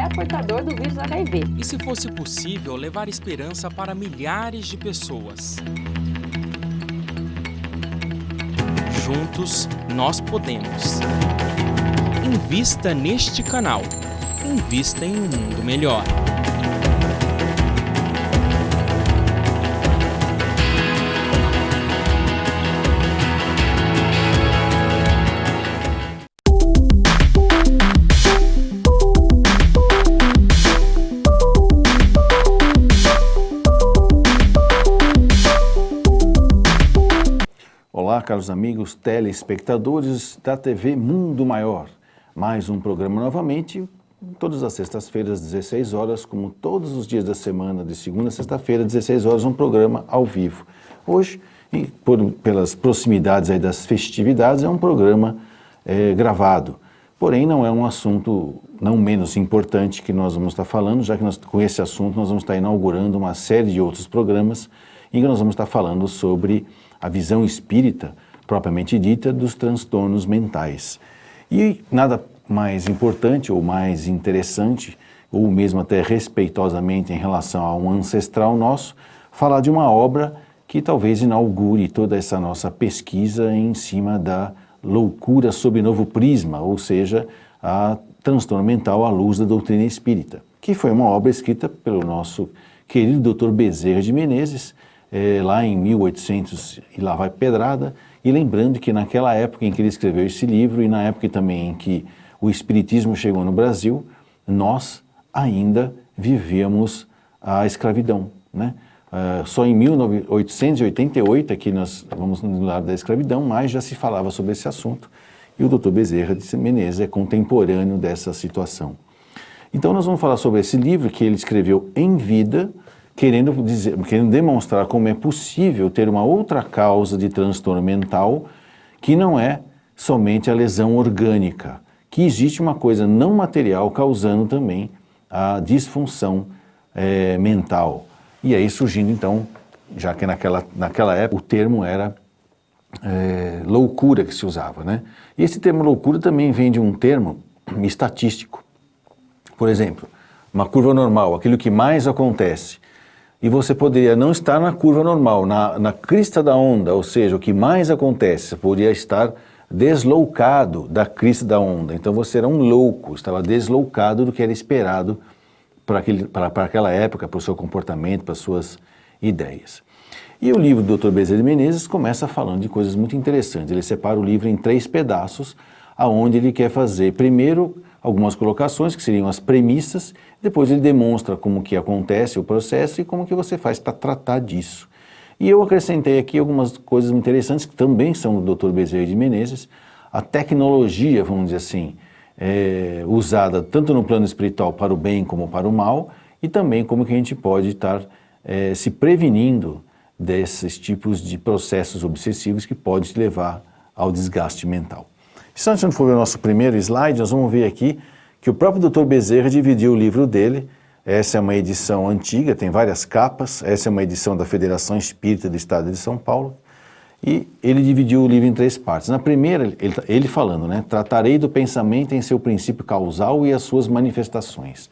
é portador do vírus HIV. E se fosse possível levar esperança para milhares de pessoas? Juntos, nós podemos. Invista neste canal. Invista em um mundo melhor. Olá, caros amigos telespectadores da TV Mundo Maior. Mais um programa novamente, todas as sextas-feiras, 16 horas, como todos os dias da semana, de segunda a sexta-feira, 16 horas, um programa ao vivo. Hoje, pelas proximidades aí das festividades, é um programa gravado. Porém, não é um assunto não menos importante que nós vamos estar falando, já que com esse assunto nós vamos estar inaugurando uma série de outros programas em que nós vamos estar falando sobre a visão espírita, propriamente dita, dos transtornos mentais. E nada mais importante ou mais interessante, ou mesmo até respeitosamente em relação a um ancestral nosso, falar de uma obra que talvez inaugure toda essa nossa pesquisa em cima da loucura sob novo prisma, ou seja, a transtorno mental à luz da doutrina espírita, que foi uma obra escrita pelo nosso querido Dr. Bezerra de Menezes, lá em 1800 e lá vai pedrada, e lembrando que naquela época em que ele escreveu esse livro e na época também em que o Espiritismo chegou no Brasil, nós ainda vivíamos a escravidão, né? Só em 1888, aqui nós vamos no lado da escravidão, mas já se falava sobre esse assunto, e o Dr. Bezerra de Menezes é contemporâneo dessa situação. Então nós vamos falar sobre esse livro que ele escreveu em vida, querendo demonstrar como é possível ter uma outra causa de transtorno mental que não é somente a lesão orgânica, que existe uma coisa não material causando também a disfunção mental. E aí surgindo então, já que naquela época o termo era loucura que se usava, né? E esse termo loucura também vem de um termo estatístico. Por exemplo, uma curva normal, aquilo que mais acontece. E você poderia não estar na curva normal, na crista da onda, ou seja, o que mais acontece, você poderia estar deslocado da crista da onda. Então você era um louco, estava deslocado do que era esperado para aquela época, para o seu comportamento, para as suas ideias. E o livro do Dr. Bezerra de Menezes começa falando de coisas muito interessantes. Ele separa o livro em 3 pedaços, aonde ele quer fazer, primeiro, algumas colocações, que seriam as premissas, depois ele demonstra como que acontece o processo e como que você faz para tratar disso. E eu acrescentei aqui algumas coisas interessantes que também são do Dr. Bezerra de Menezes, a tecnologia, vamos dizer assim, usada tanto no plano espiritual para o bem como para o mal, e também como que a gente pode estar se prevenindo desses tipos de processos obsessivos que podem te levar ao desgaste mental. Se a gente for ver o nosso primeiro slide, nós vamos ver aqui que o próprio Dr. Bezerra dividiu o livro dele. Essa é uma edição antiga, tem várias capas. Essa é uma edição da Federação Espírita do Estado de São Paulo. E ele dividiu o livro em 3 partes. Na primeira, ele falando, né? Tratarei do pensamento em seu princípio causal e as suas manifestações.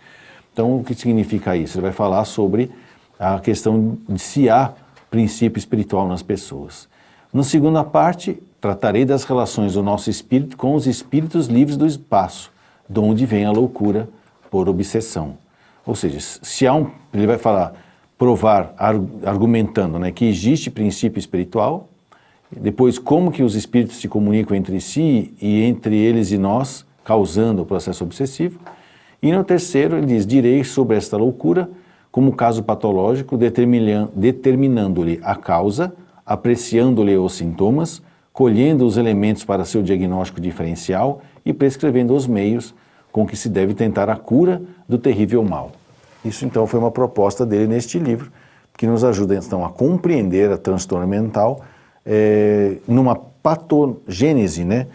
Então, o que significa isso? Ele vai falar sobre a questão de se há princípio espiritual nas pessoas. Na segunda parte, tratarei das relações do nosso espírito com os espíritos livres do espaço, de onde vem a loucura por obsessão. Ou seja, se há ele vai falar, provar, argumentando, né, que existe princípio espiritual, depois como que os espíritos se comunicam entre si e entre eles e nós, causando o processo obsessivo. E no terceiro ele diz, direi sobre esta loucura como caso patológico, determinando-lhe a causa, apreciando-lhe os sintomas, colhendo os elementos para seu diagnóstico diferencial e prescrevendo os meios com que se deve tentar a cura do terrível mal. Isso então foi uma proposta dele neste livro, que nos ajuda então a compreender a transtorno mental numa patogênese, né?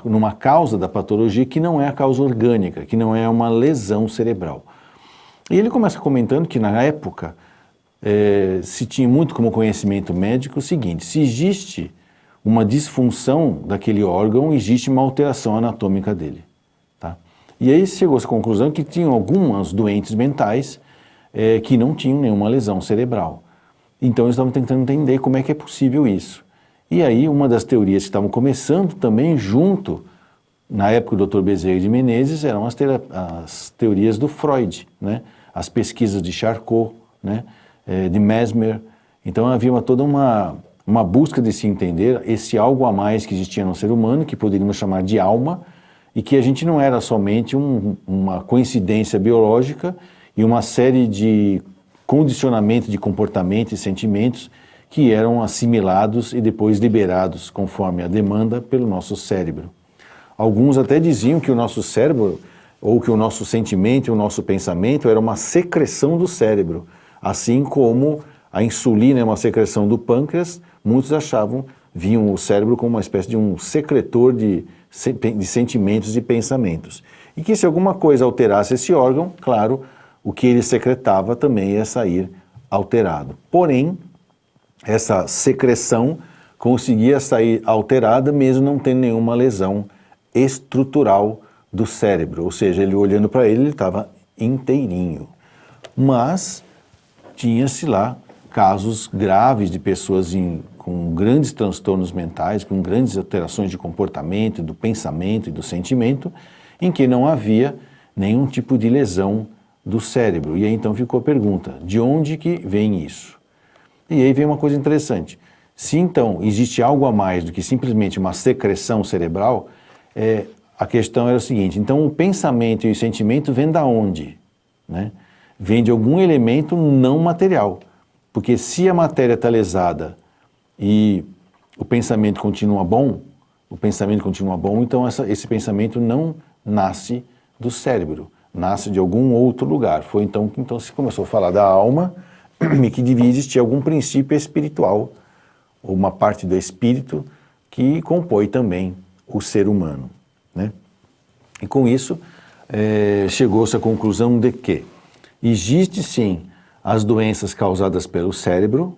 Numa causa da patologia que não é a causa orgânica, que não é uma lesão cerebral. E ele começa comentando que na época se tinha muito como conhecimento médico o seguinte, se existe uma disfunção daquele órgão, existe uma alteração anatômica dele. Tá? E aí chegou-se à conclusão que tinham algumas doentes mentais que não tinham nenhuma lesão cerebral. Então eles estavam tentando entender como é que é possível isso. E aí uma das teorias que estavam começando também junto, na época do Dr. Bezerra de Menezes, eram as teorias do Freud, né? As pesquisas de Charcot, né? De Mesmer. Então havia toda uma busca de se entender esse algo a mais que existia no ser humano, que poderíamos chamar de alma, e que a gente não era somente uma coincidência biológica e uma série de condicionamentos de comportamento e sentimentos que eram assimilados e depois liberados conforme a demanda pelo nosso cérebro. Alguns até diziam que o nosso cérebro, ou que o nosso sentimento e o nosso pensamento era uma secreção do cérebro, assim como a insulina é uma secreção do pâncreas, muitos viam o cérebro como uma espécie de um secretor de sentimentos e pensamentos. E que se alguma coisa alterasse esse órgão, claro, o que ele secretava também ia sair alterado. Porém, essa secreção conseguia sair alterada mesmo não tendo nenhuma lesão estrutural do cérebro, ou seja, ele olhando para ele estava inteirinho. Mas tinha-se lá casos graves de pessoas com grandes transtornos mentais, com grandes alterações de comportamento, do pensamento e do sentimento, em que não havia nenhum tipo de lesão do cérebro. E aí então ficou a pergunta, de onde que vem isso? E aí vem uma coisa interessante. Se então existe algo a mais do que simplesmente uma secreção cerebral, a questão era o seguinte, então o pensamento e o sentimento vêm da onde? Né? Vem de algum elemento não material. Porque se a matéria está lesada e o pensamento continua bom, então esse pensamento não nasce do cérebro, nasce de algum outro lugar. Foi então que se começou a falar da alma e que devia existir algum princípio espiritual, ou uma parte do espírito que compõe também o ser humano. Né? E com isso, chegou-se à conclusão de que existe sim as doenças causadas pelo cérebro,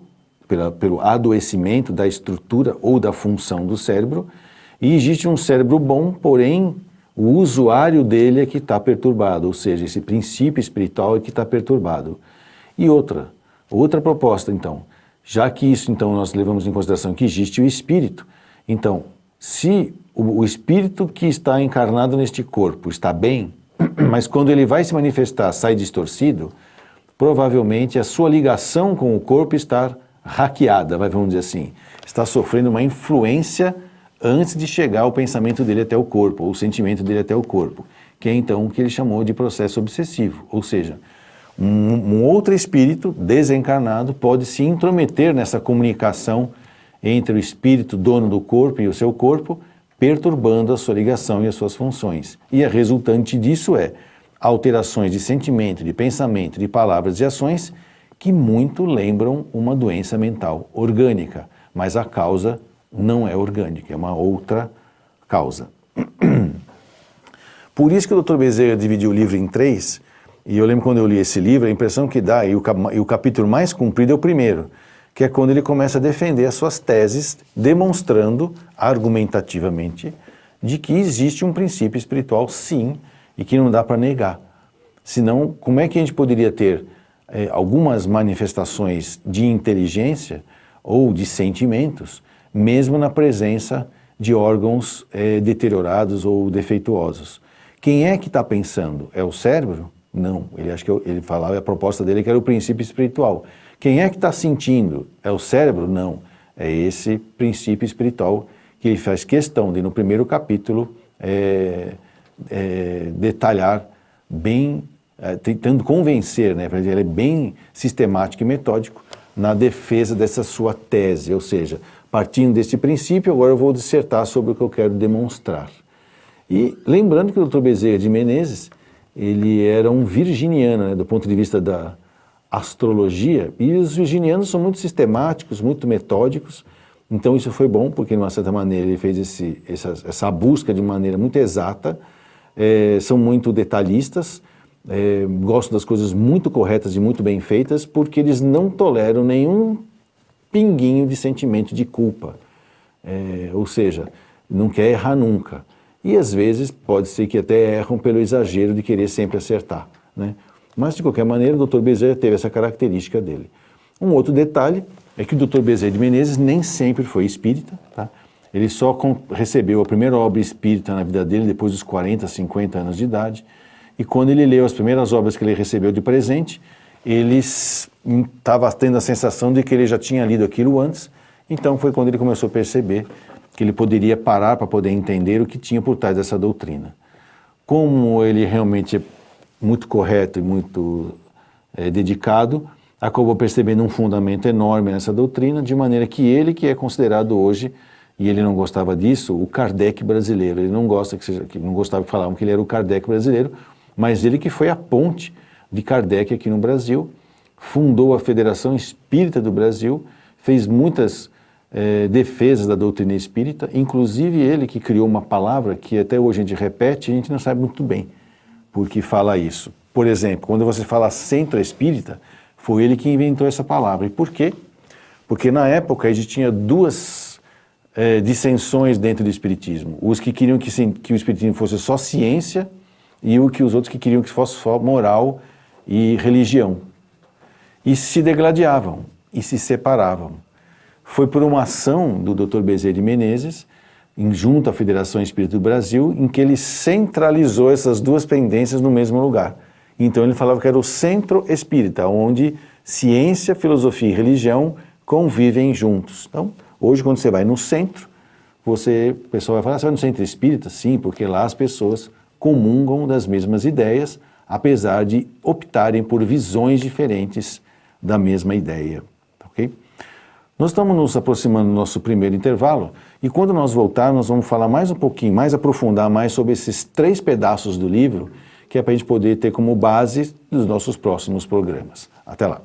pelo adoecimento da estrutura ou da função do cérebro, e existe um cérebro bom, porém o usuário dele é que está perturbado, ou seja, esse princípio espiritual é que está perturbado. E outra proposta então, já que isso então nós levamos em consideração que existe o espírito, então se o espírito que está encarnado neste corpo está bem, mas quando ele vai se manifestar sai distorcido, provavelmente a sua ligação com o corpo está hackeada, vamos dizer assim, está sofrendo uma influência antes de chegar o pensamento dele até o corpo, ou o sentimento dele até o corpo, que é então o que ele chamou de processo obsessivo, ou seja, um outro espírito desencarnado pode se intrometer nessa comunicação entre o espírito dono do corpo e o seu corpo, perturbando a sua ligação e as suas funções. E a resultante disso é alterações de sentimento, de pensamento, de palavras e ações que muito lembram uma doença mental orgânica, mas a causa não é orgânica, é uma outra causa. Por isso que o Dr. Bezerra dividiu o livro em 3, e eu lembro quando eu li esse livro, a impressão que dá, e o capítulo mais comprido é o primeiro, que é quando ele começa a defender as suas teses, demonstrando argumentativamente de que existe um princípio espiritual sim, e que não dá para negar. Senão, como é que a gente poderia ter algumas manifestações de inteligência ou de sentimentos, mesmo na presença de órgãos deteriorados ou defeituosos? Quem é que está pensando? É o cérebro? Não. Ele falava, a proposta dele que era o princípio espiritual. Quem é que está sentindo? É o cérebro? Não. É esse princípio espiritual que ele faz questão de, no primeiro capítulo, detalhar bem, tentando convencer, né, ele é bem sistemático e metódico na defesa dessa sua tese, ou seja, partindo desse princípio, agora eu vou dissertar sobre o que eu quero demonstrar. E lembrando que o Dr. Bezerra de Menezes, ele era um virginiano, né, do ponto de vista da astrologia, e os virginianos são muito sistemáticos, muito metódicos, então isso foi bom, porque de uma certa maneira ele fez essa busca de maneira muito exata, são muito detalhistas, gostam das coisas muito corretas e muito bem feitas, porque eles não toleram nenhum pinguinho de sentimento de culpa, ou seja, não quer errar nunca. e às vezes pode ser que até erram pelo exagero de querer sempre acertar, né? Mas de qualquer maneira o Dr. Bezerra teve essa característica dele. Um outro detalhe é que o Dr. Bezerra de Menezes nem sempre foi espírita, tá? Ele só recebeu a primeira obra espírita na vida dele depois dos 40, 50 anos de idade, e quando ele leu as primeiras obras que ele recebeu de presente, ele estava tendo a sensação de que ele já tinha lido aquilo antes, então foi quando ele começou a perceber que ele poderia parar para poder entender o que tinha por trás dessa doutrina. Como ele realmente é muito correto e muito dedicado, acabou percebendo um fundamento enorme nessa doutrina, de maneira que ele, que é considerado hoje, e ele não gostava disso, o Kardec brasileiro. Ele não gostava que falavam que ele era o Kardec brasileiro, mas ele que foi a ponte de Kardec aqui no Brasil, fundou a Federação Espírita do Brasil, fez muitas defesas da doutrina espírita, inclusive ele que criou uma palavra que até hoje a gente repete e a gente não sabe muito bem por que fala isso. Por exemplo, quando você fala centro espírita, foi ele que inventou essa palavra. E por quê? Porque na época a gente tinha duas dissensões dentro do espiritismo. Os que queriam que o espiritismo fosse só ciência e os outros que queriam que fosse só moral e religião. E se degladiavam e se separavam. Foi por uma ação do Dr. Bezerra de Menezes, junto à Federação Espírita do Brasil, em que ele centralizou essas duas pendências no mesmo lugar. Então ele falava que era o centro espírita, onde ciência, filosofia e religião convivem juntos. Então, hoje quando você vai no centro, o pessoal vai falar, você vai no centro espírita? Sim, porque lá as pessoas comungam das mesmas ideias, apesar de optarem por visões diferentes da mesma ideia. Ok? Nós estamos nos aproximando do nosso primeiro intervalo e quando nós voltarmos, nós vamos falar mais um pouquinho, mais aprofundar mais sobre esses 3 pedaços do livro, que é para a gente poder ter como base dos nossos próximos programas. Até lá!